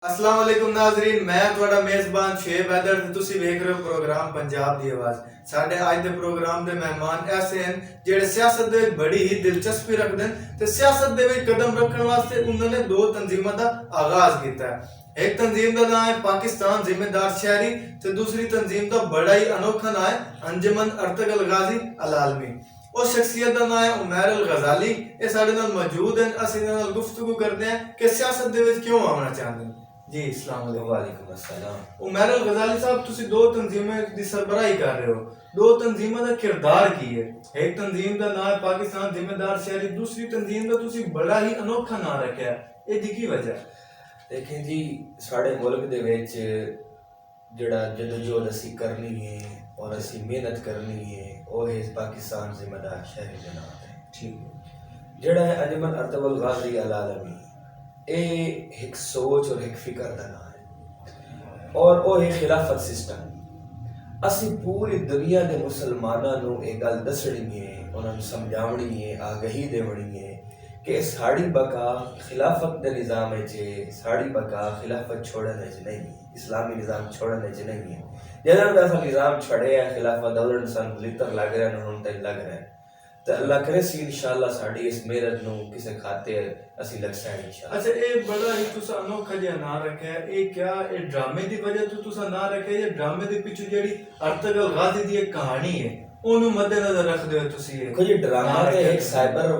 السلام علیکم ناظرین، میں تھوڑا میزبان شعیب حیدر تے تسی ویکھ رہے ہو پروگرام پنجاب دی آواز۔ ساڈے اج دے پروگرام دے مہمان ایسے ہیں جڑے سیاست دے وچ بڑی ہی دلچسپی رکھدے ہیں تے سیاست دے وچ قدم رکھن واسطے انہوں نے دو تنظیماں دا آغاز کیتا ہے۔ ایک تنظیم دا نام ہے پاکستان ذمہ دار شہری تے دوسری تنظیم دا بڑا ہی انوکھا نام ہے انجمن ارطغرل غازی العالمی۔ اس شخصیت کا نام ہے عمیر الغزالی۔ یہ سارے نال موجود ہیں، اسی نال گفتگو کرتے ہیں کہ سیاست دے وچ کیوں آنا چاہتے ہیں۔ جی السلام علیکم۔ وعلیکم السلام۔ عمیر الغزالی صاحب، تسی دو تنظیمیں دی سربراہی کر رہے ہو، دو تنظیموں دا کردار کی ہے؟ ایک تنظیم دا نام ہے پاکستان ذمہ دار شہری، دوسری تنظیم دا تسی بڑا ہی انوکھا نام رکھا ہے، یہ دی کی وجہ؟ دیکھیں جی، ساڑے ملک دے وچ جڑا جدوجہد اسی کرنی ہے اور اسی محنت کرنی ہے وہ ہے پاکستان ذمہ دار شہری دے نام ہے۔ ٹھیک ہے۔ جڑا ہے انجمن ارطغرل غازی العالمی، اے ایک سوچ اور ایک فکر دا نام ہے اور وہ ہے خلافت سسٹم۔ اسی پوری دنیا دے مسلماناں نوں ایک گل دسنی ہے، انہاں نوں سمجھاونی ہے، آگہی دیونی ہے کہ ساڑی بقا خلافت دے نظام وچ ہے، ساڑی بقا خلافت چھوڑنے وچ نہیں، اسلامی نظام چھوڑنے وچ نہیں ہے۔ جدوں دا اساں نظام چھڑے ہے خلافت دولت سن لتر لگ رہے ہیں، ہن تے لگ رہے ہیں، تو اللہ کرے سی انشاءاللہ ساڑی اس محنت نوں کسے کھاتے اسی لگ سکیں انشاءاللہ۔ اچھا، یہ بڑا ہی تسا انوکھا جہا نام رکھا ہے، یہ کیا یہ ڈرامے دی وجہ تو تسا نام رکھا ہے یا ڈرامے دے پیچھے جیڑی ارطغرل غازی دی ایک کہانی ہے اونوں مد نظر رکھ دے ہو تسی؟ دیکھو جی، ڈرامہ تے ایک سائبر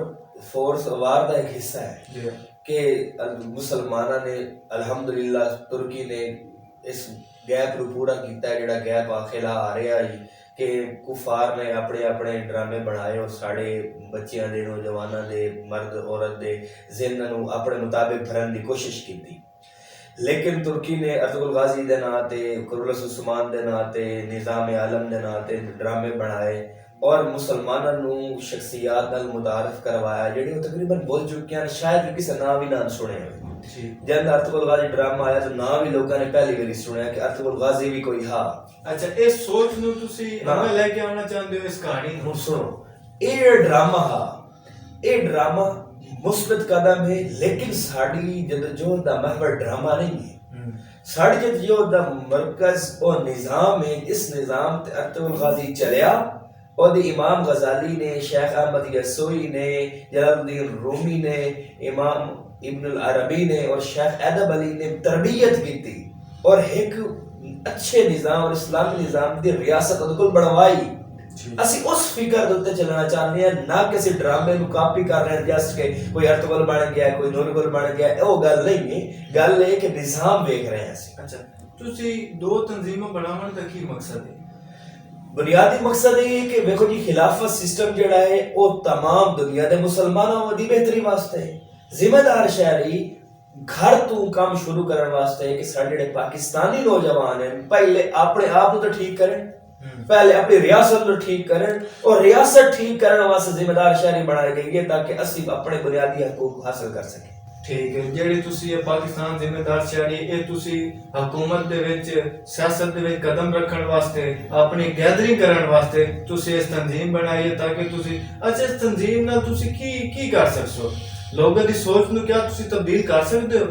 فورس وار دا ایک حصہ ہے جی کہ مسلمانہ نے الحمدللہ ترکی نے اس گیپ رو پورا کیتا ہے، جڑا گیپ آخلا آ رہا ہے کہ کفار نے اپنے اپنے ڈرامے بنائے اور ساڑے بچیاں دے، نوجواناں دے، مرد عورت دے ذہناں نوں اپنے مطابق بھرن دی کوشش کیتی۔ لیکن ترکی نے ارطغرل غازی دے نام تے، کرولس عثمان دے نام تے، نظام عالم دے نام تے ڈرامے بنائے اور مسلماناں نوں شخصیات نال متعارف کروایا جڑے وہ تقریباً بھول چکے ہیں، شاید کسی نام بھی نہ سنے ہوئے۔ جب ارطغرل غازی ڈرامہ آیا تو نام بھی لوگوں نے پہلی باری سنیا کہ ارطغرل غازی بھی کوئی ہا۔ اچھا، اس سوچ نو تسی ہمیں لے کے آنا چاہتے ہو اس کہانی نو؟ سنو، یہ ڈرامہ ہا، یہ ڈرامہ مثبت قدم ہے، لیکن ساڑی جدوجہد دا محور ڈرامہ نہیں ہے۔ ساڑی جدوجہد دا مرکز اور نظام ہے۔ اس نظام تے ارطغرل غازی چلیا اور امام غزالی نے، شیخ احمد یسوعی نے، جلال الدین رومی نے، امام ابن العربی نے اور شیخ ادب علی نے تربیت کی تھی اور ایک اچھے نظام اور اسلامی نظام دی ریاست ان کو بڑھوائی۔ اسی اس فکر دوتے چلنا چاہتے ہیں، نہ کسی ڈرامے کو کاپی کر رہے ہیں جیسے کہ کوئی ارطغرل بن گیا ہے، کوئی نورگل بن گیا ہے، وہ گل نہیں ہے، گل ہے کہ نظام دیکھ رہے ہیں۔ اچھا، تسی دو تنظیمیں بناون دا کی مقصد ہے؟ بنیادی مقصد یہ ہے کہ دیکھو جی، خلافت سسٹم جڑا ہے وہ تمام دنیا دے مسلمانوں دی بہتری واسطے ہے۔ ذمہ دار شہری گھر تو کام شروع کرنے واسطے ہے کہ سارے جڑے پاکستانی نوجوان ہیں پہلے اپنے آپ کو تو ٹھیک کریں، پہلے اپنی ریاست کو ٹھیک کریں اور ریاست ٹھیک کرنے واسطے ذمہ دار شہری بنائی گئی ہے تاکہ اسی اپنے بنیادی حقوق حاصل کر سکیں۔ ٹھیک ہے، جیڑی تسی یہ پاکستان ذمہ دار شہری، یہ تسی حکومت دے وچ سیاست دے وچ قدم رکھن واسطے، اپنی گیدرنگ کرن واسطے تسی اس تنظیم بنائی ہے تاکہ تسی، اچھا اس تنظیم نال تسی کی کر سکسو؟ لوگوں دی سوچ نو کیا تسی تبدیل کر سکتے ہو؟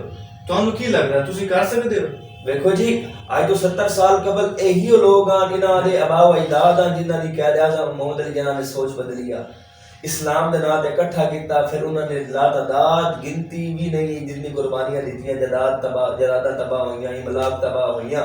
تانوں کی لگ رہا تسی کر سکتے ہو؟ دیکھو جی، آج تو 70 سال قبل یہی لوگ ہیں جنہاں دے آبا و اجداد ہیں جنہاں دی قائد اعظم محمد علی جناح نے سوچ بدلی ہے، اسلام دے نام تے اکٹھا کیتا، پھر انہوں نے لاتعداد گنتی بھی نہیں جتنی قربانیاں دیتیاں، جائیداداں تباہ ہوئیاں، املاک تباہ ہوئیاں،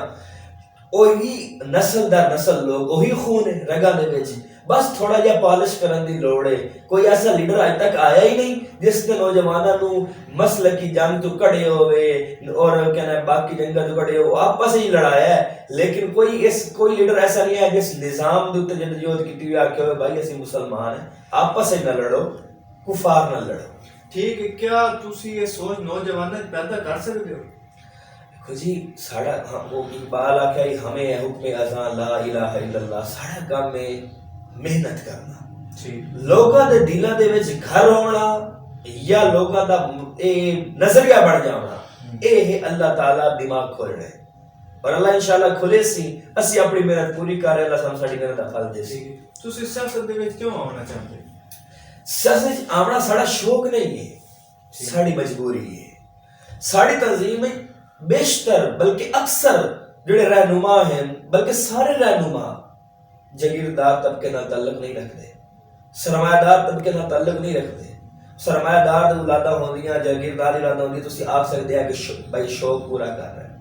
وہی نسل در نسل لوگ وہی خون ہے رگاں دے وچ، بس تھوڑا جہا پالش کرن دی لوڑ ہے۔ کوئی ایسا لیڈر اج تک آیا ہی نہیں جس نے نوجواناں نوں مسلکی جنگ تو کڑے ہوئے اور کہنا باقی جنگاں تو کڑے ہو آپس ہی لڑایا ہے، لیکن کوئی لیڈر ایسا نہیں ہے جس نظام دے اوپر جدوجہد کیتی ہوئی آکھے ہوئے بھائی اسی مسلمان ہیں، آپس ہی نہ لڑو، کفار نہ لڑو۔ ٹھیک ہے، کیا تسی یہ سوچ نوجوانوں وچ پیدا کر سکتے ہو؟ جی ساڑا وہ اقبال آکھا ہے ہمیں حکم ازاں لا الہ الا اللہ، ساڑا کام ہے محنت کرنا، لوگاں دے دلاں دے وچ گھر ہونا یا لوگاں دا نظریہ بن جانا، اے ہے اللہ تعالیٰ دماغ کھولنا ہے اور اللہ انشاءاللہ کھلے سی، اسی اپنی محنت پوری کر رہے، اللہ سام ساڑی محنت دا پھل دے سی۔ تسی سیاست دے وچ کیوں آنا چاہتے؟ سیاست وچ آونا ساڑا شوق نہیں ہے، ساڑی مجبوری ہے۔ ساڑی تنظیم بیشتر بلکہ اکثر جڑے رہنما ہیں بلکہ سارے رہنما جاگیردار طبقے نال تعلق نہیں رکھتے، سرمایہ دار طبقے نال تعلق نہیں رکھتے. سرمایہ دار دے اولاداں ہوندیاں جاگیردار اولاداں ہوندی تسی آکھ سکدے ہیں کہ بھائی شوق پورا کر رہے ہیں.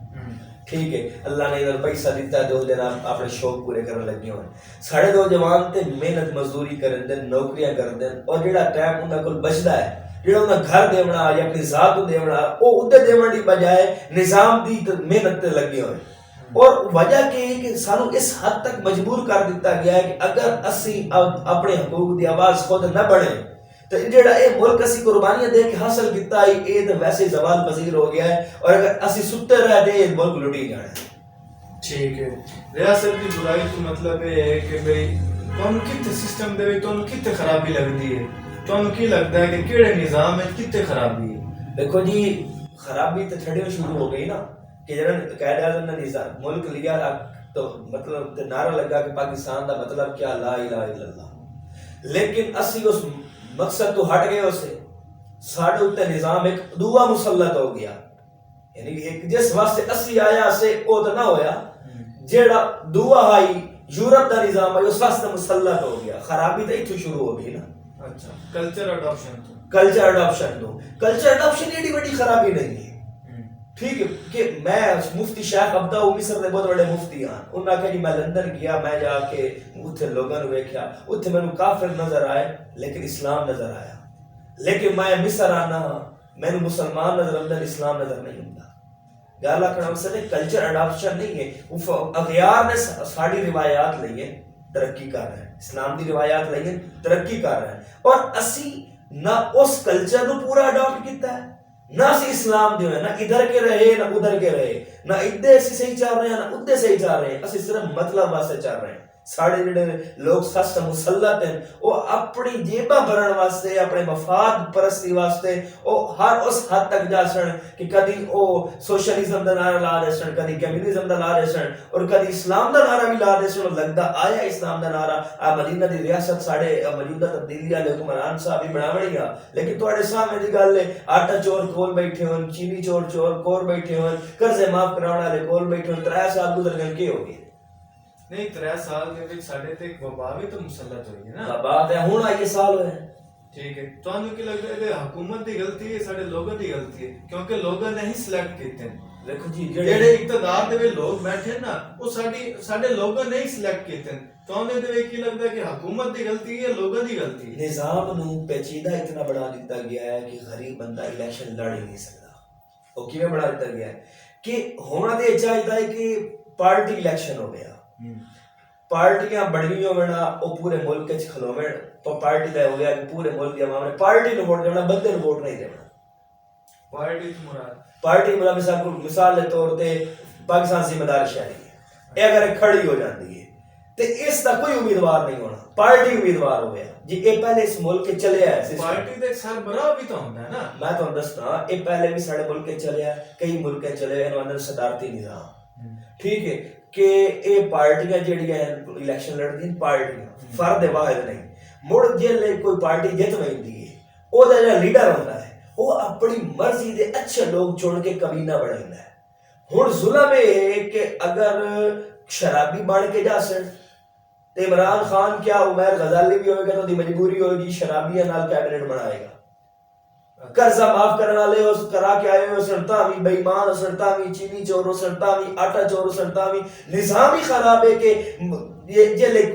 ٹھیک ہے، اللہ نے ادھر پیسہ دیتا ہے، دو دن آپ اپنے شوق پورے کرنے لگے ہوئے. ساڑھے دو جوان تے محنت مزدوری کرن دین، نوکریاں کرن دین، اور جڑا ٹائم انہاں کول بچدا ہے، جڑا انہاں گھر دیونا یا اپنی ذات کو دیونا، او ادھر دیون دی بجائے نظام دی محنت تے لگے ہوئے. اور وجہ کہ ہے کہ سانو اس حد تک مجبور کر دیتا گیا ہے کہ اگر اسی اپنے حقوق دی آواز خود نہ بڑھیں تو جڑا اے ملک اسی قربانیاں دے کے حاصل کیتا ہے اے تو ویسے زوال پذیر ہو گیا ہے، اور اگر اسی ستے رہ دے ملک لٹی جانا ہے. ٹھیک ہے، ریاست کی برائی تو مطلب یہ ہے کہ بھئی تم کتے سسٹم دے تم کتے خرابی لگتی ہے، تم کی لگتا ہے کہ کیڑے نظام ہے کتے خرابی ہے؟ دیکھو جی، خرابی تو تھڑے شروع ہو گئی نا کہ جنہوں نے قائد اعظم نے نظام ملک لیا تو مطلب نعرہ لگا کہ پاکستان دا مطلب کیا لا الہ الا اللہ، لیکن اسی اس مقصد تو ہٹ گئے اسے. ساڑھے اتنے نظام ایک دوسرا مسلط ہو گیا، یعنی کہ جس واسطے اسی آیا سے او تو نہ ہویا، جیڑا دوسرا آئی یورپ دا نظام آئی اس واسطے مسلط ہو گیا. خرابی تو ایتھوں شروع ہو گئی نا. اچھا، کلچر اڈاپشن کلچر اڈاپشن ایڈی بڑی خرابی نہیں ہے. ٹھیک ہے کہ میں مفتی شیخ عبدہ مصر دے بہت بڑے مفتی ہیں، انہوں نے کہا کہ میں لندن گیا، میں جا کے اتھے لوگوں نے دیکھا، اتھے میں کافر نظر آئے لیکن اسلام نظر آیا. لیکن میں مصر آنا میں مسلمان نظر آتا، اسلام نظر نہیں آتا. گالا کرنا مقصد ہے کلچر اڈاپشن نہیں ہے. اغیار نے ساری روایات لئیے ترقی کر رہے ہیں، اسلام دی روایات لئیے ترقی کر رہے ہیں، اور اسی نہ اس کلچر نو پورا اڈاپٹ کیتا ہے، نہ اسی اسلام دیو ہے، نہ ادھر کے رہے نہ ادھر کے رہے، نہ ادھے اسی صحیح چاہ رہے ہیں نہ ادھے صحیح چاہ رہے ہیں. اسی صرف مطلب واسطے چاہ رہے ہیں. ساڑھے جڑے لوگ سست مسلط ہیں وہ اپنی جیبہ بھرن واسطے، اپنے مفاد پرستی واسطے وہ ہر اس حد تک جا سن کہ کدی وہ سوشلزم دا نعرہ لا دے سن، کدی کمیونزم دا لا دے سن، اور کدی اسلام دا نعرہ بھی لا دے سن. لگتا آیا اسلام دا نعرہ مدینہ دی ریاست ساڑھے موجودہ تبدیلی والے حکمران صاحب بھی بناوڑی گا، لیکن تھوڑے سامنے دی گل ہے آٹا چور کول بیٹھے ہون، چینی چور کول بیٹھے ہون، قرضے معاف کراؤن والے کول بیٹھے ہون. 3 سال گزر گئے کی ہو گئے؟ نہیں 3 سال کے وچ ساڈے تے ایک وبا بھی تو مسلط ہوئی ہے نا. بات ہے ہن آئیے سال ہوئے. ٹھیک ہے، تانوں کی لگتا ہے کہ حکومت دی غلطی ہے ساڈے لوگوں دی غلطی ہے کیونکہ لوگوں نے ہی سلیکٹ کیتے ہیں. دیکھو جی جڑے اقتدار دے وچ لوگ بیٹھے نا وہ ساڈے لوگوں نے ہی سلیکٹ کیتے ہیں. تانوں دے وچ کی لگتا ہے کہ حکومت دی غلطی ہے لوگوں دی غلطی ہے؟ نظام نو پیچیدہ اتنا بڑھا دیتا گیا ہے کہ غریب بندہ الیکشن لڑ ہی نہیں سکتا. وہ کیوں بڑھا دیتا گیا ہے کہ ہونا تو چاہتا ہے کہ پارٹی الیکشن ہو گیا، پارٹیاں بڑی ہونا وہ پورے ملک چ کھلوے پارٹی کا ہو گیا کہ پورے ملک کے عوام نے پارٹی کو ووٹ دینا، بندے کو ووٹ نہیں دینا. پارٹی مراد مثال کے طور پہ پاکستان ذمہ دار شہری ہے، یہ اگر کھڑی ہو جاتی ہے تو اس کا کوئی امیدوار نہیں ہونا، پارٹی امیدوار ہو گیا جی. یہ پہلے اس ملک کے چلے آئے، پارٹی کا ایک سربراہ بھی تو ہوتا ہے نا. میں تو دستا یہ پہلے بھی سارے ملک کے چلے آئے، کئی ملک چلے آئے اندر صدارتی نظام. ٹھیک ہے کہ یہ پارٹیاں جہاں الیکشن لڑتی ہیں پارٹیاں فرد واحد نہیں. مڑ جی کوئی پارٹی جت ویندی ہے وہ جہاں لیڈر ہوتا ہے وہ اپنی مرضی دے اچھے لوگ چن کے کمینہ بڑھائندا ہے. ہن ظلم یہ ہے کہ اگر شرابی بن کے جا سن تو عمران خان کیا عمیر غزالی بھی ہوئے گا تو دی مجبوری ہوئے گی شرابیاں نال کیبنٹ بنائے گا. قرضہ معاف کرنے والے اس کرا کے آئے ہوئے سنتا بھی بے ایمان سنتا بھی چینی چور سنتا بھی آٹا چور سنتا بھی. نظام ہی خراب ہے کہ یہ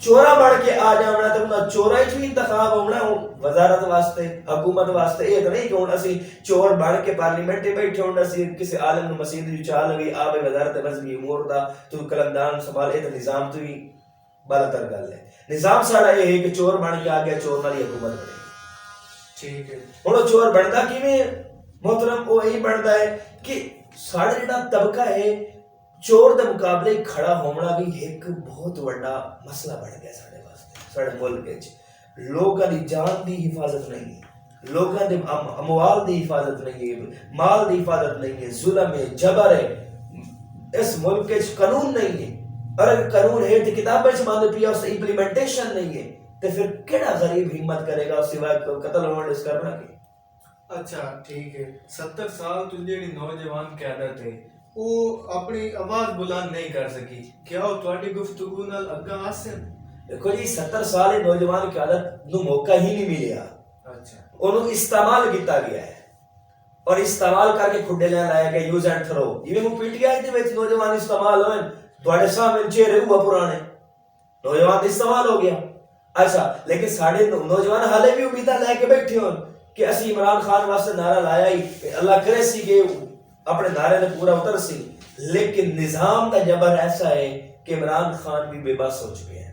چورا بڑھ کے آ جانا تو انہاں چورا ہی انتخاب ہونا وزارت واسطے حکومت واسطے. یہ تو نہیں کہ ہن اسی چور بڑھ کے پارلیمنٹ بیٹھے ہوں اسی کسی عالم نو مسجد چا لگی آ بے وزارت مذہبی امور دا تو قلمدان سنبھال. یہ تو نظام تو ہی بالاتر گل ہے. نظام ساڑا یہ ہے کہ چور بن کے آ گیا چور والی حکومت بنے. ٹھیک ہے ہن چور بنتا کیویں محترم؟ وہ یہی بنتا ہے کہ ساڑا جڑا طبقہ ہے چور دے مقابلے کھڑا ہونا بھی ایک بہت بڑا مسئلہ بن گیا ساڑے واسطے. ساڑے ملک وچ لوکاں دی جان دی حفاظت نہیں ہے، لوکاں دے اموال دی حفاظت نہیں ہے، مال دی حفاظت نہیں ہے، ظلم ہے، جبر ہے. اس ملک وچ قانون نہیں ہے، اور اگر قانون ہے تو کتابیں سے باندھ پیا اس امپلیمنٹیشن نہیں ہے تو پھر کیڑا غریب ہمت کرے گا سوائے قتل ہونے اس کرنا کی؟ اچھا ٹھیک ہے، 70 سال تو جیڑی نوجوان قیادت ہے وہ اپنی آواز بلند نہیں کر سکی، کیا وہ تواڈی گفتگو نال اگاں آسن؟ دیکھو جی 70 سال نوجوان قیادت نو موقع ہی نہیں ملیا، اچھا انہوں استعمال کیتا گیا ہے اور استعمال کر کے کھڈے لین لایا کہ یوز اینڈ تھرو جویں وہ پی ٹی آئی دے وچ نوجوان استعمال ہوئے تواڈے سامنے چہرے ہوا پرانے نوجوان استعمال ہو گیا. اچھا لیکن ساڈے نوجوان حالے بھی امیداں لے کے بیٹھے ہون کہ اسی عمران خان واسطے نعرہ لایا ہی اللہ کرے سی کہ اپنے نعرے نے پورا اتر سی، لیکن نظام کا جبر ایسا ہے کہ عمران خان بھی بے بس ہو چکے ہیں،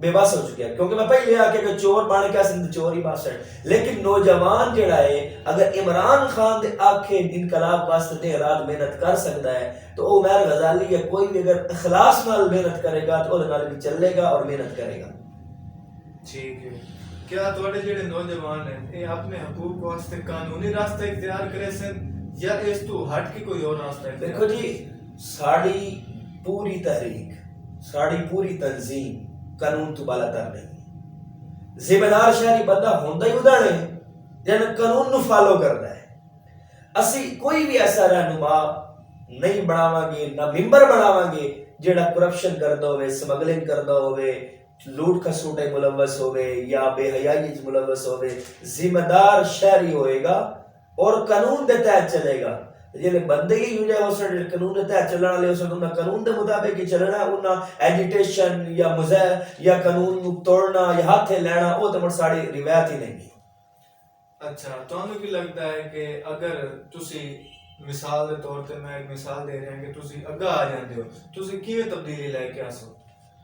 بے بس ہو چکے ہیں. کیونکہ میں پہلے آ کہ چور بن کے سندھ چور ہی بس ہے، لیکن نوجوان جڑا ہے اگر عمران خان دے آکھے انقلاب واسطے دن رات محنت کر سکتا ہے تو وہ عمر غزالی یا کوئی بھی اگر اخلاص نال محنت کرے گا تو وہ نال بھی چلے گا اور محنت کرے گا. ٹھیک ہے، کیا تواڈے جڑے نوجوان ہیں یہ اپنے حقوق واسطے قانونی راستہ اختیار کرے سن یا اس تو ہٹ کے کوئی اور راستہ اختیار؟ دیکھو جی ساڑی پوری تحریک ساڑی پوری تنظیم قانون تو بالا تر نہیں، ذمہ دار شہری بندہ ہوندہ ہی ادھاڑے جن قانون نو فالو کرنا ہے. اسی کوئی بھی ایسا رہنما نہیں بناواں گے نہ ممبر بناواں گے جڑا کرپشن کردا ہوئے، سمگلنگ کردا ہوئے، لوٹ کھسوٹے ملوث ہوئے یا بے حیائی ملوث ہوئے. ذمہ دار شہری ہوئے گا اور قانون دے تحت چلے گا. جیلے بندے ہی ہو جائے اس نے قانون دے تحت چلنا والے اس نے قانون دے مطابق ہی چلنا، انہاں ایجیٹیشن یا مزاح یا قانون نو توڑنا یا ہاتھے لینا وہ تو ساڑی روایت ہی نہیں. اچھا تانوں کی لگتا ہے کہ اگر تسی مثال دے طور تے میں ایک مثال دے رہا ہوں کہ تسی اگا آ جاندے ہو تسی کیویں تبدیلی لے کے آسو؟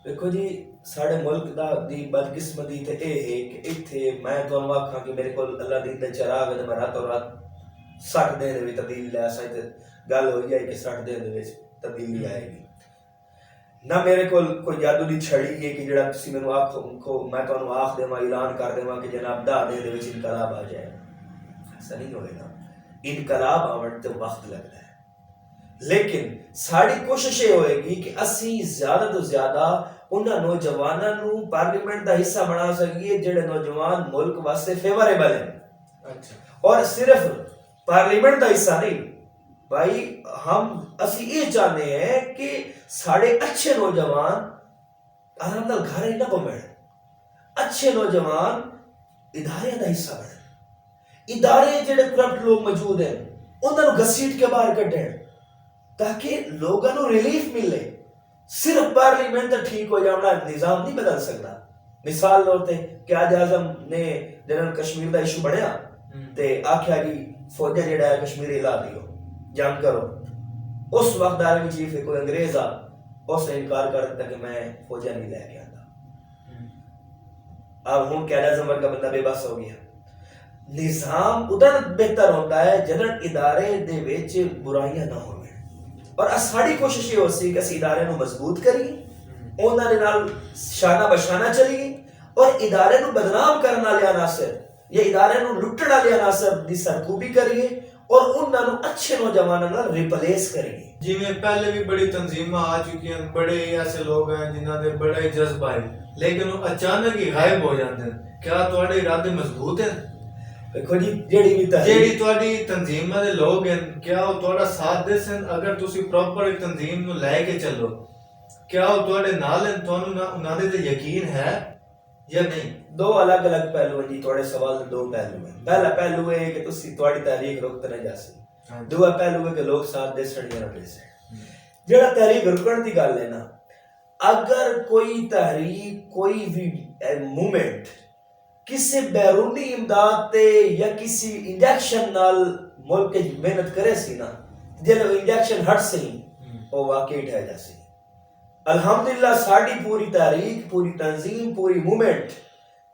دیکھو جی ساڑے ملک دا دی بدقسمتی تے اے ہے کہ ایتھے میں تانوں آکھاں کہ میرے کول اللہ دی دے چراغ ہے میں راتوں رات 60 دن دے وچ تبدیلی لے آساں تے گل ہو جائے کہ 60 دن دے وچ تبدیلی آئے گی. نہ میرے کول کوئی جادو دی چھڑی ہے کہ جڑا تسی مینوں آکھو میں تانوں آکھ دیواں اعلان کر دیواں کہ جناب 10 دن دے وچ انقلاب آ جائے. ایسا نہیں ہوئے گا. انقلاب آون تے وقت لگتا ہے، لیکن ساری کوشش یہ ہوئے گی کہ اسی زیادہ تو زیادہ انہاں نوجواناں نو پارلیمنٹ دا حصہ بنا سکیے جڑے نوجوان ملک واسطے فیوریبل ہیں. اچھا اور صرف پارلیمنٹ دا حصہ نہیں بھائی، ہم اسی یہ چاہتے ہیں کہ ساڑے اچھے نوجوان آرام نال گھر ہی نہ بمڑ، اچھے نوجوان ادارے دا حصہ بنے. ادارے جڑے کرپٹ لوگ موجود ہیں انہاں نو گھسیٹ کے باہر کڈن تاکہ لوگاں نو ریلیف ملے. صرف پارلیمنٹ ٹھیک ہو جانا نظام نہیں بدل سکتا. مثال لو تے قائد اعظم نے جنرل کشمیر دا ایشو بڑھیا تے آکھیا جی فوجا جڑا ہے کشمیر ہلا دیو جنگ کرو. اس وقت آرمی چیف کوئی انگریز آ اس نے انکار کر دیتا کہ میں فوجا نہیں لے کے آتا. اب ہوں قائد اعظم ورگا بندہ بے بس ہو گیا. نظام ادھر بہتر ہوتا ہے جدر ادارے دے وچ برائیاں نہ ہوئے. اور ساری کوشش یہ ہو سی کہ اسی ادارے نو مضبوط کریے، انہاں دے نال شانہ بشانہ چلیے اور ادارے نو بدنام کرن والے عناصر یا ادارے نو لٹن والے عناصر دی سرکوبی کریے اور انہاں نو اچھے نوجواناں نال ریپلیس کریے. جی میں پہلے بھی بڑی تنظیماں آ چکی ہیں، بڑے ایسے لوگ ہیں جنہاں دے بڑے جذبہ ہے لیکن وہ اچانک ہی غائب ہو جاتے ہیں. کیا تواڈے ارادے مضبوط ہیں؟ دیکھو جی جیڑی تواڈی تنظیماں دے لوگ ہیں کیا وہ تواڈا ساتھ دے سن؟ اگر تسی پراپر ایک تنظیم نو لے کے چلو کیا وہ تواڈے نال ہیں؟ تانوں انہاں دے تے یقین ہے یا نہیں؟ دو الگ الگ پہلو ہیں جی. تھوڑے سوال دے دو پہلو ہیں. پہلا پہلو ہے کہ تسی تواڈی تحریک رک تے نہ جاسی. دوسرا پہلو ہے کہ لوگ ساتھ دے سن یا نہ دے سن. جڑا تحریک رکن دی گل ہے نا، اگر کوئی تحریک کوئی بھی موومنٹ کسی بیرونی امداد تے یا کسی انجیکشن نال ملک کی محنت کرے سی نا جن انجیکشن ہٹ سی وہ واقعی ٹھہ جا سی. الحمدللہ ساڑی پوری تحریک پوری تنظیم پوری موومنٹ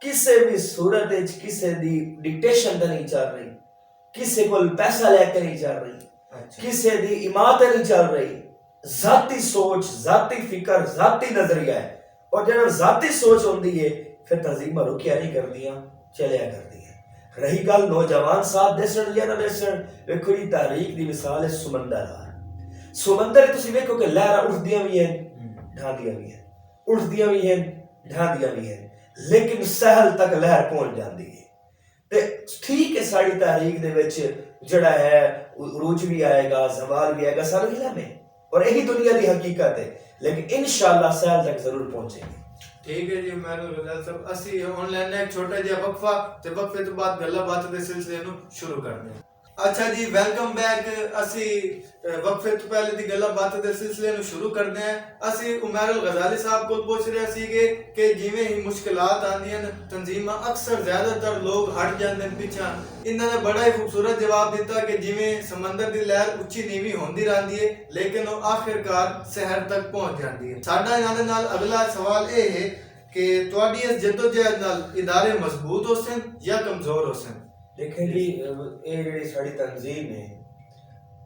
کسی بھی صورت کسی دی ڈکٹیشن تے نہیں چل رہی، کسی کو پیسہ لے کے نہیں چل رہی، کسی دی اماعت نہیں چل رہی. ذاتی سوچ ذاتی فکر ذاتی نظریہ ہے اور جب ذاتی سوچ ہوندی ہے پھر تنظیمیں رکیا نہیں کردیاں چلیا کردی ہیں. رہی گل نوجوان ساتھ دے سن یا نہ دے سن، ویکھو جی تحریک دی مثال ہے سمندر. سمندر تسی ویکھو کہ لہراں اٹھدیاں بھی ہیں ڈھاندیاں بھی ہیں، اٹھدیاں بھی ہیں ڈھاندیاں بھی ہیں، لیکن ساحل تک لہر پہنچ جاندی ہے. تے ٹھیک ہے ساری تحریک دے وچ جڑا ہے عروج بھی آئے گا، زوال بھی آئے گا، سارا علم ہے اور یہی دنیا دی حقیقت ہے، لیکن انشاءاللہ سیل تک ضرور پہنچیں گے۔ ٹھیک ہے جی میرو رضا صاحب، اسی آن لائن ایک چھوٹا جہا وقفہ تے وقفے تو بعد گلا بات دے سلسلے نو شروع کرنے ہیں۔ اچھا جی ویلکم بیک، اسی وقفے تو پہلے دی گلا بات دے سلسلے نو شروع کرنے ہیں۔ اسی عمیر الغزالی صاحب کو پوچھ رہے سی گے کہ جویں ہی مشکلات آندیاں تنظیماں اکثر زیادہ تر لوگ ہٹ جاندے پیچھے، انہاں نے بڑا ہی خوبصورت جواب دیتا کہ جویں سمندر دی لہر اچھی نیوی ہوندی رہندی ہے لیکن وہ آخرکار شہر تک پہنچ جاندی ہے۔ ساڈا انہاں دے نال اگلا سوال اے ہے کہ تواڈی اس جدوجہد نال ادارے مضبوط ہو سن یا کمزور ہو سن؟ دیکھیں جی یہ جڑی ساری تنظیم ہے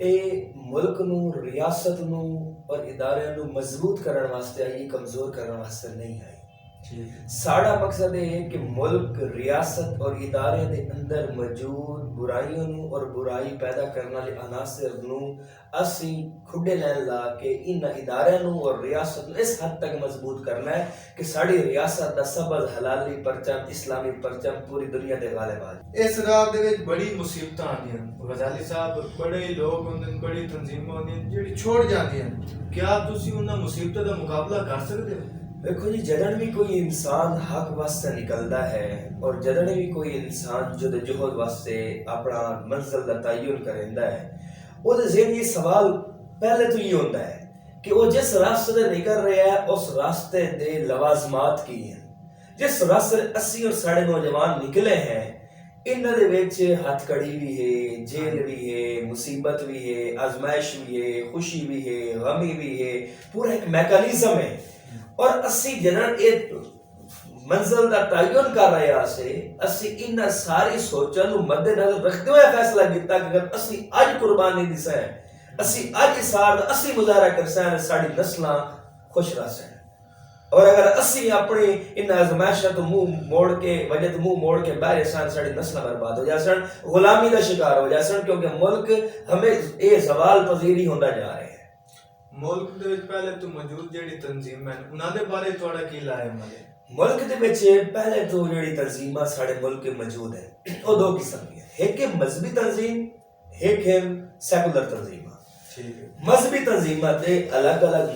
یہ ملک نو، ریاست نو اور ادارے نو مضبوط کرنے واسطے آئی، کمزور کرنے واسطے نہیں آئی۔ ساڑا مقصد یہ ہے کہ ملک، ریاست اور ادارے دے اندر موجود برائیوں نو اور برائی پیدا کرنے والے عناصر نو اسی کھڈے لین لا کے ان ادارے نو اور ریاست نو اس حد تک مضبوط کرنا ہے کہ ساڑی ریاست دا سبز حلالی پرچم، اسلامی پرچم پوری دنیا دے غالب آ جائے۔ اس راہ دے وچ بڑی مصیبتاں آندیاں، غزالی صاحب بڑے لوگ ہوندے، بڑی تنظیماں ہوندیاں جڑی چھوڑ جاندیاں، کیا تسی انہاں مصیبتاں دا مقابلہ کر سکدے ہو؟ دیکھو جی جدن بھی کوئی انسان حق واسطے نکلدا ہے اور جدن بھی کوئی انسان جدوجہد واسطے اپنا منزل دا تعین کریندا ہے، وہ دے ذہن یہ سوال پہلے تو یہ ہوتا ہے کہ وہ جس راستے سے نکل رہا ہے اس راستے دے لوازمات کی ہیں۔ جس راستے اسی اور ساڑھے نوجوان نکلے ہیں انہاں دے وچ ہتھ کڑی بھی ہے، جیل بھی ہے، مصیبت بھی ہے، آزمائش بھی ہے، خوشی بھی ہے، غمی بھی ہے، پورا ایک میکانزم ہے۔ اور اسی جنن ایک منزل دا تعین کر رہے آسے اسی ان ساری سوچاں نو مد نظر رکھتے ہوئے فیصلہ کیتا کہ اگر اسی اج قربانی دیسا ہے، اسی اج سار اسی مظاہرہ کرسا ہے، ساڑی نسلاں خوش رہسا ہے۔ اور اگر اسی اپنی ان آزمائشاں تو منہ موڑ کے وجہ تو منہ موڑ کے باہر سان ساڑی نسلاں برباد ہو جاسن، غلامی دا شکار ہو جاسن، کیونکہ ملک ہمیں اے زوال پذیری ہوندا جا رہے ہیں۔ ملک دے وچ پہلے تو موجود جڑی تنظیم ہیں انہاں دے بارے تہاڈا کی رائے ہے؟ ملک دے وچ پہلے تو جڑی تنظیماں ساڑے ملک کے موجود ہیں وہ دو قسم کی ہیں، ایک ہے مذہبی تنظیم، ایک ہے سیکولر تنظیماں۔ مذہبی تنظیماں تے الگ الگ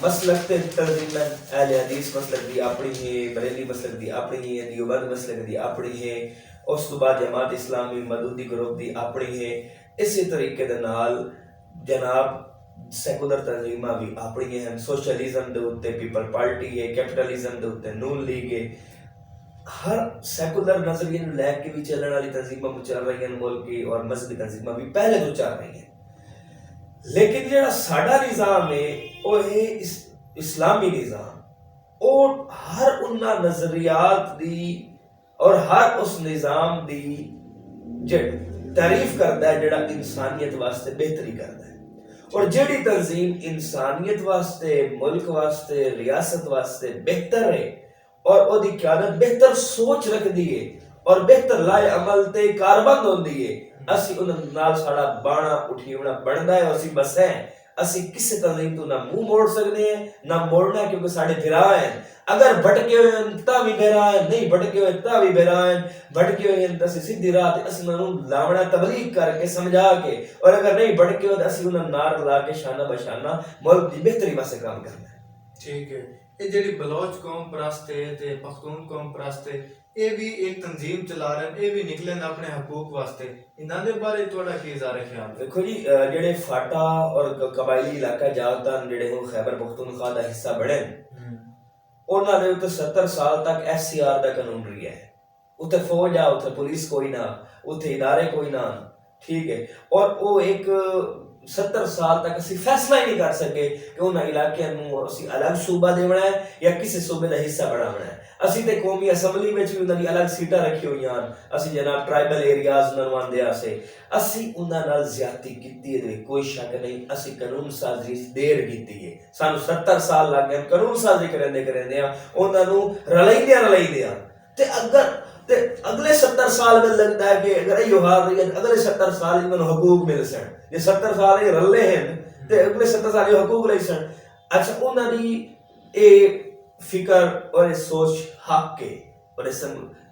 مسلک تے تنظیمیں، اہل حدیث مسلک دی اپنی ہے، بریلوی مسلک دی اپنی ہے، دیوبند مسلک دی اپنی ہے، اس تو بعد جماعت اسلامی مودودی گروپ دی اپنی ہے۔ اسی طریقے دے نال جناب سیکولر تنظیماں بھی اپنی ہیں، سوشلزم دے اوتے پیپل پارٹی ہے، کیپٹلزم دے اوتے نون لیگ ہے۔ ہر سیکولر نظریے نو لے کے بھی چلن والی تنظیماں چل رہی ہیں ملک کی، اور مذہبی تنظیماں بھی پہلے تو چل رہی ہیں۔ لیکن جڑا ساڈا نظام ہے وہ ہے اسلامی نظام، وہ ہر انہاں نظریات دی اور ہر اس نظام دی تعریف کرتا ہے جڑا انسانیت واسطے بہتری کرتا ہے۔ اور جڑی تنظیم انسانیت واسطے، ملک واسطے، ریاست واسطے بہتر ہے اور او دی قیادت بہتر سوچ رکھ دیئے اور بہتر لائے عمل تے کاربند ہوں دیئے، اسی انہاں نال ساڑا بانا اٹھیونا بڑھنا ہے، اور اسی بس ہیں اسی کسی تنظیم تو نہ منہ موڑ سکتے ہیں نہ موڑنا ہے، کیونکہ ساڑے بھرا ہیں۔ اگر بھٹکے ہوئے ہیں تا بھی بھرا ہیں، نہیں بھٹکے ہوئے تا بھی بھرا ہیں، بھٹکے ہوئے ہیں تا اسی سیدھی راہ تے اسی انہوں لاونا تبلیغ کر کے سمجھا کے، اور اگر نہیں بھٹکے ہوئے تو اسی انہوں نار لا کے شانہ بشانہ ملک دی بہتری واسطے کام کرنا ہے۔ ٹھیک ہے، یہ جڑی بلوچ قوم پرستے تے پختون قوم پرستے اے بھی ایک تنظیم چلا رہے ہیں، اے بھی نکلے ہیں اپنے حقوق واسطے، انہاں دے بارے تھوڑا کی اظہار خیال؟ دیکھو جی جڑے فاٹا اور قبائلی علاقہ جاوتاں جڑے ہوں خیبر پختونخوا دا حصہ بڑھے انہاں دے اوتے 70 سال تک ایس سی آر دا قانون رہیا ہے، اتھے فوج آ، اتھے پولیس کوئی نہ، اتھے ادارے کوئی نہ، ٹھیک ہے۔ اور وہ ایک 70 سال تک اسی فیصلہ ہی نہیں کر سکے کہ انہاں علاقے نوں اسی الگ صوبہ دیونا ہے یا کسی صوبے دا حصہ بناونا ہے۔ اسی تے قومی اسمبلی وچ بھی انہاں دی الگ سیٹاں رکھی ہوئی ہیں، اسی جناب ٹرائبل ایریاز انہاں آندے آسے، اسی انہاں نال زیادتی کیتی ہے، کوئی شک نہیں۔ اسی قانون سازی دیر کیتی ہے، سانو 70 سال لگ گئے قانون سازی کریندے انہاں نوں رلیندے تے اگر تے اگلے 70 سال میں لگتا ہے کہ اگر یہ ہار رہی ہے اگلے 70 سال انہوں حقوق مل سن، یہ 70 سال یہ رلے ہیں تے اگلے 70 سال یہ حقوق لے سن۔ اچھا انہوں نے اے فکر اور سوچ حق کے اور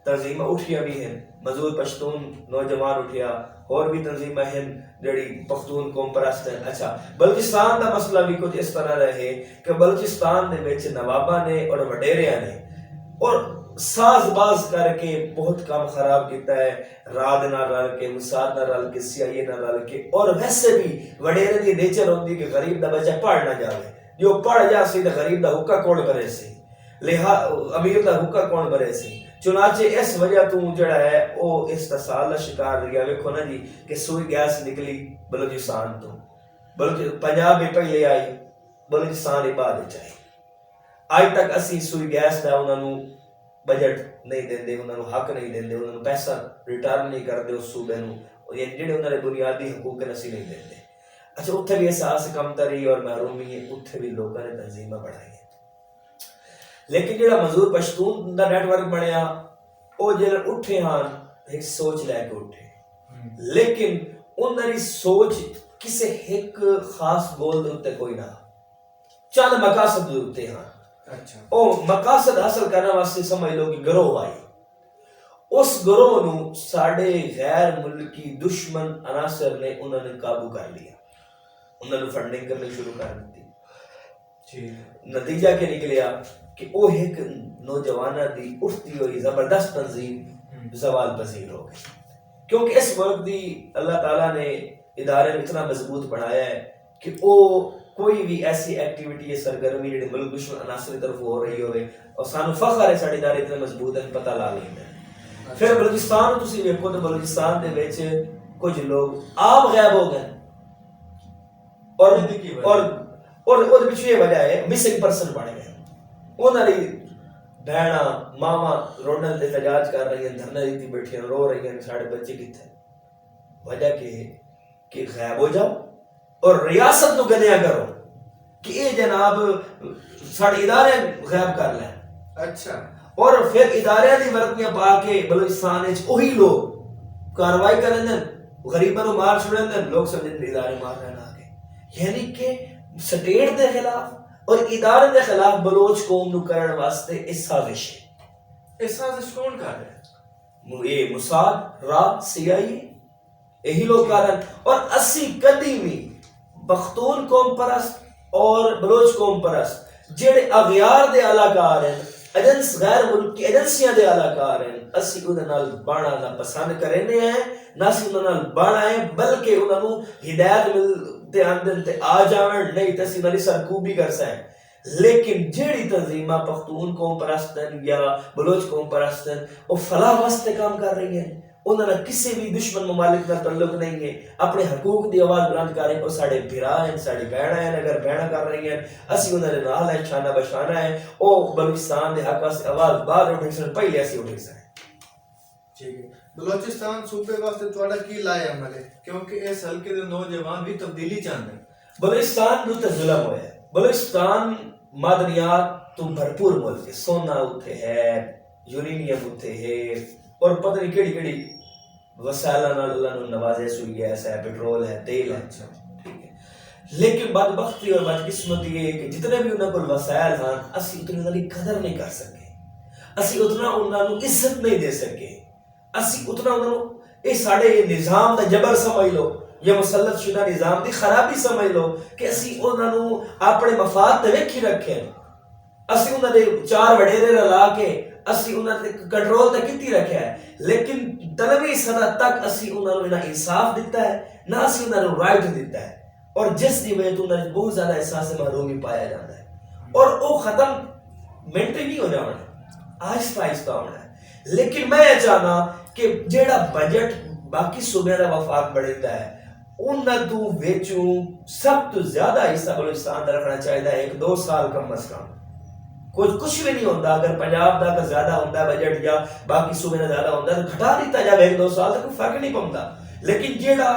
تنظیمیں اٹھیا بھی ہیں، مزدور پشتون نوجوان اٹھیا، اور بھی تنظیمیں ہیں جڑی پختون قوم پرست ہیں. اچھا بلوچستان دا مسئلہ بھی کچھ اس طرح رہے کہ بلوچستان دے وچ نواباں نے اور وڈیریاں نے اور ساز باز کر کے بہت کام خراب کیتا ہے، راد نہ رل کے، موساد نہ رل کے، CIA نہ رل کے. اور ویسے بھی وڈیرے دی نیچر ہوندی کہ غریب دا بچہ پڑھ نہ جاوے، جو پڑھ جا سی تے غریب دا حقہ کون بھرے سی، امیر دا حقہ کون بھرے سی. چنانچہ اس وجہ تو جڑا ہے او استحصال کا شکار رہیا. ویکھو نا جی کہ سوئی گیس نکلی بلوچستان تو، پنجاب بھی پہلے آئی، بلوچستان ہی بعد وچ آئی. اج تک اسی سوئی گیس دا انہاں نوں بجٹ نہیں دیندے، انہاں نوں حق نہیں دیندے، انہاں نوں پیسہ ریٹرن نہیں کردے اس صوبے نوں، یعنی جڑے انہاں دے بنیادی حقوق ہیں اسی نہیں دیندے. اچھا اتھے بھی احساس کمتری اور محرومی ہے، اتھے بھی لوگوں نے تنظیمیں بڑھائی. لیکن جڑا مزدور پشتون دا نیٹ ورک بنیا او جڑے اٹھے ہاں ایک سوچ لے کے اٹھے، لیکن انہاں دی سوچ کسے ایک خاص گول دے اوتے کوئی نہ، چند مقاصد دے اوتے ہاں. اچھا او مقاصد حاصل کرنے واسطے سمجھ لو کہ گروہ آئی. اس گروہ نو ساڑے غیر ملکی دشمن عناصر نے انہوں نے قابو کر لیا، انہوں نے فنڈنگ کرنے شروع کر دی. نتیجہ کیا نکلیا کہ وہ ایک نوجوانہ دی اٹھتی ہوئی زبردست تنظیم زوال پذیر ہو گئی. کیونکہ اس وقت دی اللہ تعالیٰ نے ادارے میں اتنا مضبوط بنایا ہے کہ وہ کوئی بھی ایسی ایکٹیویٹی یا سرگرمی جڑی ملک دشمن عناصر کی طرف ہو رہی ہوئے اور سانو فخر ہے سارے ادارے اتنے مضبوط ہیں پتہ لا لینا. پھر بلوچستان تسی ویکھو تو بلوچستان دے وچ کچھ لوگ آپ غائب ہو گئے اور وہ پیچھے یہ وجہ ہے مسنگ پرسن بن گئے. انہاں دی بہنا ماما روڈن تے احتجاج کر رہی ہیں، دھرنے دیتی بیٹھی ہیں، رو رہی ہیں ساڑے بچے کتنے. وجہ کہ غائب ہو جاؤ اور ریاست تو گنیا کرو کہ یہ جناب ساڑے ادارے غائب کر لیں. اچھا اور پھر ادارے دی ورتیاں پا کے بلوچستان وچ وہی لوگ کاروائی کرن دین، غریباں نوں مار چھڑن دین، لوگ سمجھن ادارے مار رہے آ کے. یعنی کہ سٹیٹ دے خلاف اور ادارے دے خلاف بلوچ قوم نو کرن واسطے اس سازش ہے. اس سازش کون کر رہا ہے؟ یہ موساد، را، CIA یہی لوگ کارن. اور اسی کدی بھی پختون قوم پرست اور بلوچ قوم پرست جڑے اغیار دے علاقار ہیں، ایجنس غیر ملکی ایجنسیاں دے علاقار ہیں، اسی انہاں نال بانا نہ پسند کرنے ہیں نہ اسی انہاں نال بانا ہے، بلکہ انہاں نوں ہدایت مل تے اندر تے آ جاون نہیں تے اسی انہاں دی سرکوبی کر سیں. لیکن جیڑی تنظیمہ پختون قوم پرستن یا بلوچ قوم پرستن وہ فلاح واسطے کام کر رہی ہیں، انہوں نے کسی بھی دشمن ممالک کا تعلق نہیں ہے، اپنے حقوق دی آواز بلند کر رہے ہیں. وہ ساڑے بھرا ہیں، ساڑی بہن ہیں، اگر بہن کر رہی ہیں اسی انہوں نے نال ہے، شانہ بشانہ ہے. وہ بلوچستان دے حق واسطے آواز بعد اٹھے سن، پہلے ایسی اٹھے سن. ٹھیک ہے. بلوچستان صوبے واسطے تھوڑا کی لائے عمل ہے کیونکہ اس حلقے دے نوجوان بھی تبدیلی چاہتے ہیں. بلوچستان جو تے ظلم ہویا ہے، بلوچستان معدنیات تو بھرپور ملک ہے، سونا اتھے ہے، یورینیم اتھے ہے، اور پتہ نہیں کیڑی کیڑی وسائل اللہ نے نوازے، سوئی گیس ہے، پیٹرول ہے، تیل ہے. اچھا ٹھیک ہے. لیکن بدبختی اور بدقسمتی یہ ہے کہ جتنے بھی انہوں کو وسائل ہیں اسی اتنی انہوں قدر نہیں کر سکے، اسی اتنا انہوں عزت نہیں دے سکے، اسی اتنا انہوں یہ ساڑے نظام دا جبر سمجھ لو یا مسلط شدہ نظام دی خرابی سمجھ لو کہ اسی انہوں اپنے مفاد تے ویکھی رکھیں، اسی انہوں نے چار وڈیرے رلا کے اسی انہوں نے کنٹرول تے کیتی رکھا ہے. لیکن طلبی سطح تک اسی انہوں نے انصاف دیتا ہے نہ اسی انہوں نے رائٹ دیتا ہے، اور جس دی وجہ تو انہوں نے بہت زیادہ احساس محرومی پایا جاتا ہے. اور وہ ختم منٹ نہیں ہو جانا ہے، آہستہ آہستہ ہونا ہے. لیکن میں یہ چاہنا کہ جیڑا بجٹ باقی صوبے کا وفاق بڑھتا ہے انہوں تو ویچوں سب تو زیادہ حصہ بلوچستان رکھنا چاہیے 1-2 سال کم از کم. کچھ بھی نہیں ہوتا، اگر پنجاب دا کا زیادہ ہوتا ہے بجٹ یا باقی صوبے کا زیادہ ہوتا ہے تو گھٹا دیتا جائے 1-2 سال تک کوئی فرق نہیں پڑتا. لیکن جیڑا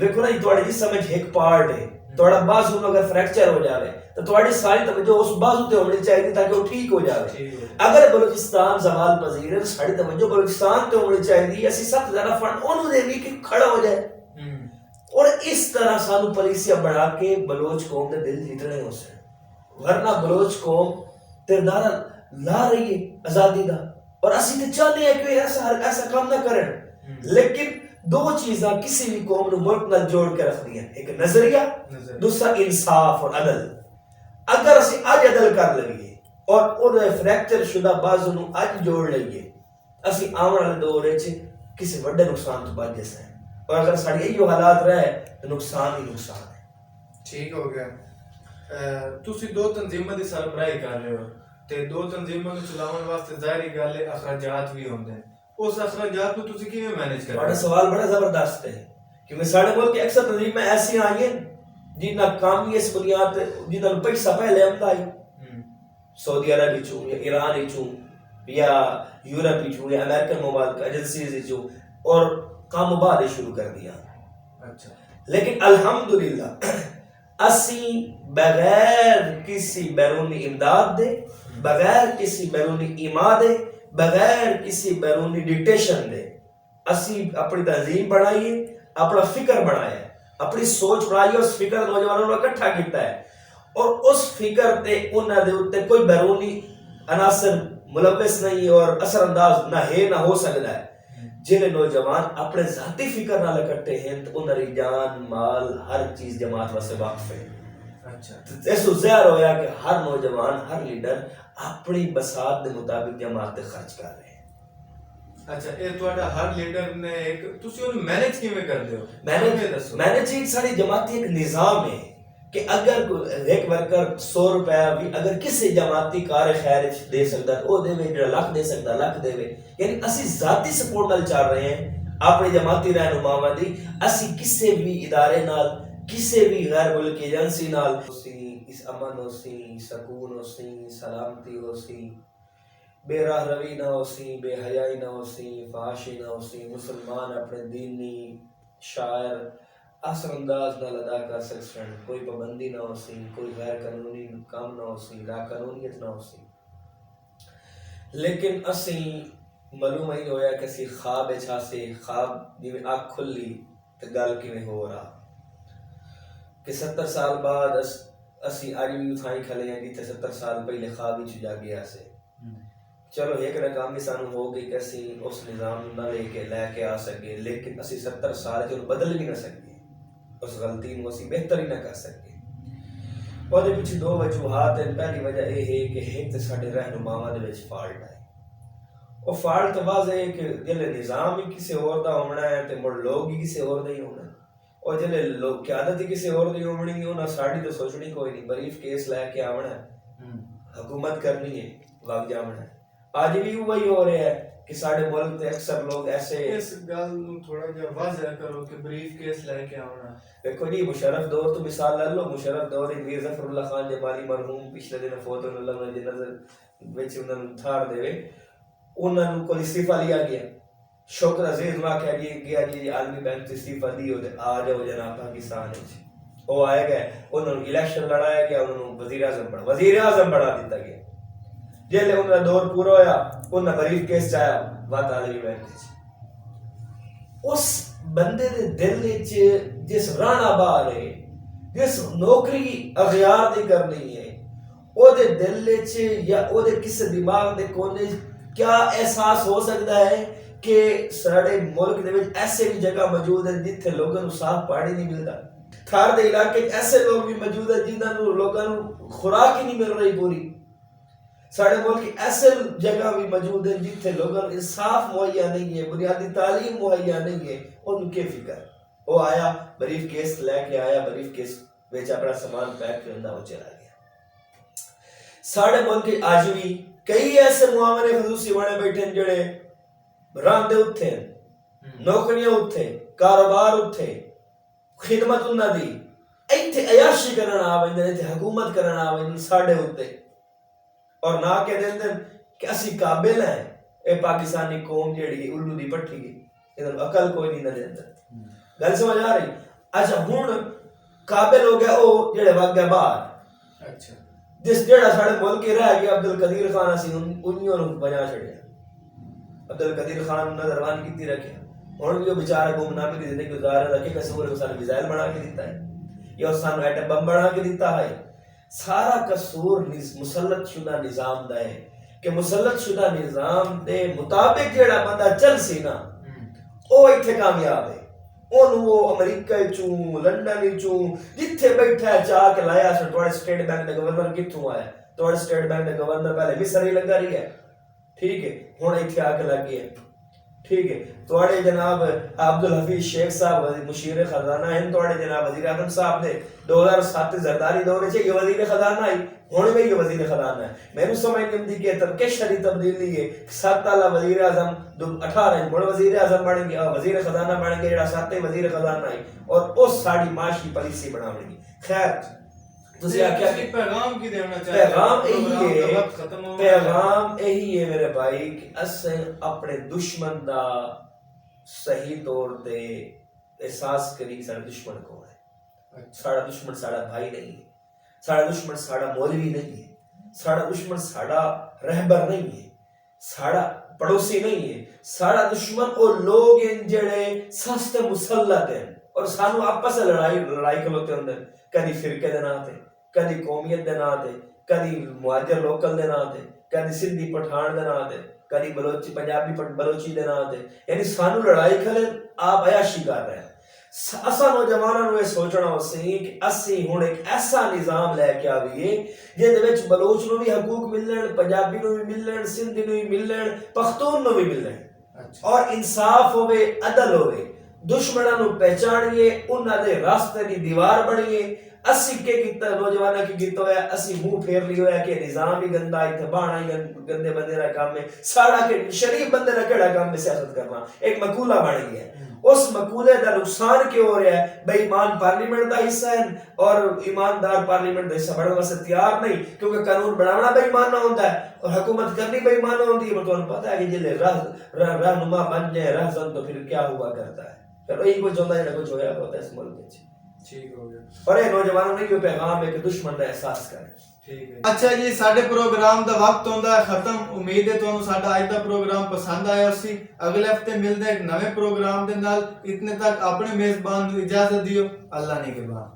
ویکھو نا تھوڑے جسم وچ ایک پارٹ ہے، تھوڑا بازو اگر فریکچر ہو جائے تو تھوڑی ساری توجہ اس بازو تے ہونی چاہیے تاکہ وہ ٹھیک ہو جائے. اگر بلوچستان زوال پذیر ہے تو ساری توجہ بلوچستان تے ہونی چاہیے، اسی سب زیادہ فنڈ انہوں دے بھی کہ کھڑا ہو جائے. اور اس طرح سانو پالیسیاں بڑھا کے بلوچ قوم دے دل جیتنے ہو سکے، ورنہ بلوچ قوم تے نعرہ لا رہی ہے آزادی دا، اور اسی تے چاہتے ہیں کہ ایسا کام نہ کریں، لیکن دو چیزاں کسی بھی قوم نو ملک نال جوڑ کے رکھ دیا، ایک نظریہ، دوسرا انصاف اور عدل۔ اگر اسی اج عدل کر لئیے اور انہیں فریکچر شدہ بازو نو اج جوڑ لئیے، اسی آمن والے دور وچ کسی بڑے نقصان تو بچ جیسا ہے، اور اگر ساری یہی حالات رہے تو نقصان ہی نقصان ہے۔ ٹھیک ہو گیا۔ تسی دو تنظیماں دی سربراہی کر رہے ہو تے دو تنظیماں نوں چلاون واسطے ظاہری گل ہے اخراجات بھی ہوندے ہیں، اس اخراجات کو تسی کیویں مینیج کرتے بڑا سوال بڑا زبردست ہے، کیونکہ سارے ملک کی اکثر تنظیمیں ایسی آئی ہیں جنہ کامی اس بنیاد جنہ پیسہ پہلے ہم آئی، سعودی عرب چوں یا ایران چوں یا یورپ چوں یا امریکن موبائل ایجنسیز چوں، اور کام بعد شروع کر دیا۔ اچھا، لیکن الحمدللہ اسی بغیر کسی بیرونی امداد دے، بغیر کسی بیرونی ایما دے، بغیر کسی بیرونی ڈکٹیشن دے، اسی اپنی تنظیم بنائیے، اپنا فکر بنایا، اپنی سوچ بنائی، اس فکر نوجوانوں نے اکٹھا کیتا ہے، اور اس فکر تے انہاں دے اوتے کوئی بیرونی عناصر ملوث نہیں اور اثر انداز نہ ہے نہ ہو سکتا ہے۔ جنہیں نوجوان اپنے ذاتی فکر نہ لکٹے ہیں تو انہاں دی جان مال ہر چیز جماعت واسطے وقف ہے۔ اچھا، اس کو ظاہر ہویا کہ ہر نوجوان، ہر لیڈر اپنی بساط کے مطابق جماعت تے خرچ کر رہے ہیں۔ اچھا، اے تہاڈا ہر لیڈر نے ایک تسی اونوں مینیج کیویں کردے ہو؟ مینیجنگ ساری جماعتی ایک نظام ہے کہ اگر ایک ورکر 100 روپے بھی اگر کسی جماعتی کار خیر دے سکتا ہے وہ دے، جو لاکھ دے سکتا لاکھ دے، یعنی اسی ذاتی سپورٹ نال چل رہے ہیں اپنی جماعتی رہنماواں دی، اسی کسی بھی ادارے نال، کسی بھی غیر ملکی ایجنسی نال اس امن ہو سی، سکون ہو سی، سلامتی ہو سی، بے راہ روی نہ ہو سی، بے حیائی نہ ہو سی، فحاشی نہ ہو سی، مسلمان اپنے دینی شاعر اثر انداز نہ ادا کر سکسن، کوئی پابندی نہ ہو سی، کوئی غیر قانونی کام نہ ہو سی، لا قانونیت نہ ہو سی۔ لیکن اسی معلوم ہی ہویا کہ اسی خواب اچھا سے خواب جی آنکھ کھلی تو گل کیویں ہو رہا کہ 70 سال بعد اسی اج بھی اتھائی کھلے ہیں جیتے 70 سال پہلے خواب ہی جا گیا سے۔ چلو ایک ناکامی سانو ہو گئی کہ اسی اس نظام نہ لے کے آ سکے، لیکن اسی 70 سال جو بدل بھی نہ سکے، اس غلطی نو اسی بہتر ہی نہ کر سکے۔ اور دے پیچھے دو وجوہات ہیں۔ پہلی وجہ یہ ہے کہ ایک تے ساڈے رہنماواں دے وچ فالٹ ہے، وہ فالٹ واضح ہے کہ جلے نظام ہی کسی اور دا ہونا ہے تے مڑ لوگ ہی کسی اور دا ہی ہونا ہے، اور جلے لوگ قیادت ہی کسی اور دی ہونی ہے، انہاں ساڈی تو سوچنی کوئی نہیں، بریف کیس لے کے آونا ہے، حکومت کرنی ہے، وگ جاونا ہے۔ آج بھی وہی ہو رہا ہے کہ ساڈے ملک تے اکثر لوگ ایسے اس گل نو تھوڑا جہا واضح کرو کہ بریف کیس لے کے آونا۔ دیکھو جی، مشرف دور تو مثال لے لو، مشرف دور میر ظفر اللہ خان جمالی مرحوم پچھلے دن فوت ہونے اللہ نے نظر وچ انہاں نوں تھار دے، انہاں نوں کوئی استعفیٰ لیا گیا، شکر عزیز نہ کہہ گیا جی عالمی بینک سے استعفیٰ دیو تے آ جاؤ جناب پاکستان وچ۔ وہ آئے گئے، انہوں نے الیکشن لڑایا گیا، انہوں نے وزیر اعظم بنا دیتا گیا۔ جیلے انہوں نے دور پورا ہویا، انہوں نے بریف کیس چاہیا بات عالمی بینک وچ۔ اس بندے دے دل وچ جس رانا بار ہے، جس نوکری اغیار دی کرنی ہے، او دے دل وچ یا او دے کس دماغ دے کونے کیا احساس ہو سکتا ہے کہ ساڈے ملک دے وچ ایسے بھی جگہ موجود ہیں جتھے لوگوں نوں صاف پانی نہیں ملتا، تھار دے علاقے ایسے لوگ بھی موجود ہیں جنہاں نوں لوگوں نوں خوراک ہی نہیں مل رہی پوری، ساڑھے ملک ایسے جگہ بھی موجود ہیں جتھے لوگوں کو انصاف مہیا نہیں ہے، بنیادی تعلیم مہیا نہیں ہے، ان کے فکر وہ آیا بریف کیس لے کے آیا، بریف کیس وچ اپنا سامان پیک کرنا وہ چلا گیا۔ ساڑھے ملک آج بھی کئی ایسے معاملے خصوصی بنے بیٹھے ہیں جڑے راندے اتھے نوکریاں اتھے کاروبار اتھے خدمت انہاں دی ایتھے عیاشی کرنا آویں ایتھے حکومت کرنا آویں ساڑھے اتھے، اور نہ کہ دین دن کہ اسی قابل ہیں، اے پاکستانی قوم جیڑی الو دی پٹھی گئی، ادھر عقل کوئی نہیں نہ دین دن۔ گل سمجھ آ رہی؟ اچھا ہون قابل ہو گیا او جیڑے وگ گئے باہر، اچھا جس جیڑا ساڑھے ملک کے رہ گیا عبدالقدیر خان اسی انہوں نے بنا چھڑیا، عبدالقدیر خان نظروان کیتی رکھیا، اور بھی وہ بیچارہ گمنامی دی زندگی گزار رہا کہ کسی اور سانو میزائل بنا کے دیتا ہے یا سانو ایٹم بم بنا کے دیتا ہے۔ سارا قصور مسلط شدہ نظام دا ہے کہ مسلط شدہ نظام دے مطابق جیڑا بندہ چل سی نا وہ ایتھے کامیاب ہے. اونوں وہ امریکہ چوں لنڈن چوں جتھے بیٹھا ہے چاہ کے لایا سن. تواڈے اسٹیٹ بینک دے گورنر کتھوں آیا؟ تواڈے اسٹیٹ بینک دے گورنر پہلے مصر ہی لگا رہی ہے, ٹھیک ہے, ہن ایتھے آ کے لگ گیا, ٹھیک ہے. تواڈے جناب عبدالحفیظ شیخ صاحب مشیر خزانہ ہیں, تواڈے جناب وزیر اعظم صاحب نے 2007 زرداری دور وچ یہ وزیر خزانہ آئی, ہن بھی یہ وزیر خزانہ ہے. میں سمجھ نہیں آتی کہ ترکش شری تبدیلی ہے. 7 والا وزیر اعظم 18 مڑ وزیر اعظم بن گیا, وزیر خزانہ بن گیا, جڑا 7 وزیر خزانہ آئی اور اس ساڑی معاشی پالیسی بناونی. خیر تسی آکھیا کہ پیغام کی دینا چاہتے پیغام یہی ہے میرے بھائی کہ اسیں اپنے دشمن دا صحیح طور تے احساس کری سارا دشمن کون ہے. سارا دشمن سارا بھائی نہیں ہے, سارا دشمن سارا مولوی نہیں ہے, سارا دشمن سارا رہبر نہیں ہے, سارا پڑوسی نہیں ہے. سارا دشمن وہ لوگ ہیں جڑے سستے مسلط ہیں اور سانو آپس سے لڑائی کھلوتے ہوندے, کدی فرقے دے نام تے, کدی قومیت دے نام تے, کدی مہاجر لوکل دے نام تے, کدی سندھی پٹھان دے نام تے, کدی بلوچی پنجابی بلوچی دے نام تے. یعنی سانو لڑائی کھلے آپ عیاشی کر رہے ہیں. اساں نوجواناں نوں یہ سوچنا ہو سی کہ اسی ہن ایک ایسا نظام لے کے آویے جے دے وچ بلوچ نوں بھی حقوق ملن, پنجابی نوں بھی ملن, سندھی نوں بھی ملن, پختون نوں بھی ملن, اور انصاف ہوے, عدل ہوے. دشمناں نوں پہچانیے, انہاں دے راستے دی دیوار بنیے. اسی کے کیتا نوجواناں کی کیتا ہوا, اسی منہ پھیر لی ہوا کہ نظام ہی گندا ہے, بانا ہی گندے بندے دا کام ہے. سارا کہ شریف بندے دا کیڑا کام ہے سیاست کرنا, ایک مقولہ بن گیا ہے. اس مقولے دا نقصان کیوں ہو رہا ہے؟ بے ایمان پارلیمنٹ دا حصہ ہیں اور ایماندار پارلیمنٹ دا حصہ بڑھنے واسطے تیار نہیں, کیونکہ قانون بنانا بے ایمان نہ ہوتا ہے اور حکومت کرنی بے ایمان نہ ہوتی ہے. تو انہوں پتہ ہے کہ جلے رہنما بن جائے رہزن تو پھر کیا ہوا کرتا ہے. پھر وہی کچھ ہوتا ہے جنہا کچھ ہویا ہوتا ہے اس ملک میں. ٹھیک ہو گیا. اور یہ نوجوانوں نے جو پیغام ہے کہ دشمن دا احساس کریں. اچھا جی, ساڈے پروگرام دا وقت ہوندا ہے ختم. امید ہے تانوں ساڈا اج دا پروگرام پسند آیا سی. اگلے ہفتے ملدے ایک نویں پروگرام دے نال. اتنے تک اپنے میزبان نوں اجازت دیو. اللہ نگہبان.